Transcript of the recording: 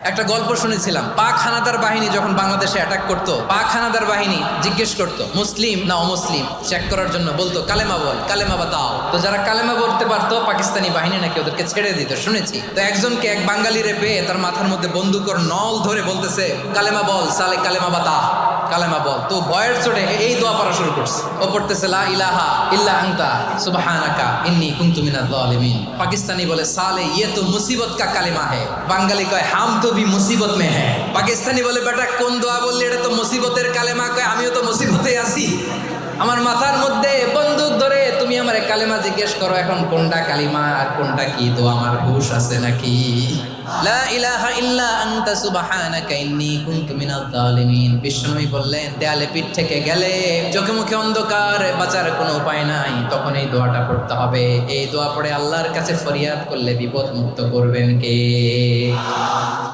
একটা গল্প শুনেছিলাম, পাক হানাদার বাহিনী যখন বাংলাদেশে অ্যাটাক করতো, পাক হানাদার বাহিনী জিজ্ঞেস করতো মুসলিম না অমুসলিম চেক করার জন্য, বলতো কালেমা বল, কালেমা বাতাও। তো যারা কালেমা বলতে পারতো পাকিস্তানি বাহিনী নাকি ওদেরকে ছেড়ে দিত, শুনেছি। তো একজনকে এক বাঙালিরে পেয়ে তার মাথার মধ্যে বন্দুকর নল ধরে বলতেছে কালেমা বল সালে, কালেমা বাতা, কালেমা বল। তো ভয়ের চোটে এই দোয়া পড়া শুরু করছে। ও পড়তেছে লা ইলাহা ইল্লা আনতা সুবহানাকা ইন্নী কুনতু মিনাজ জালিমিন। পাকিস্তানি বলে সালে ইয়ে তো মুসিবত কা কালেমা হে। বাঙালি কয় হাম তো ভি মুসিবত মে হ্যাঁ। পাকিস্তানি বলে বেটা কোন দোয়া বললি, এটা তো মুসিবতের কালেমা। কয় আমিও তো মুসিবতে আছি, আমার মাথার মধ্যে বন্দুক ধরে তুমি আমার কালেমা জিজ্ঞেস করো, এখন কোনটা কালিমা আর কোনটা কি, তো আমার হুশ আছে নাকি? লা ইলাহা ইল্লা আনতা সুবহানাকা ইন্নী কুনতু মিনাজ জালিমিন। বিষ্ণুই বললেন দেয়ালে পিঠ থেকে গেলে, চোখে মুখে অন্ধকার, বাঁচার কোনো উপায় নাই, তখন এই দোয়াটা পড়তে হবে। এই দোয়া পড়ে আল্লাহর কাছে ফরিয়াদ করলে বিপদ মুক্ত করবেন কে?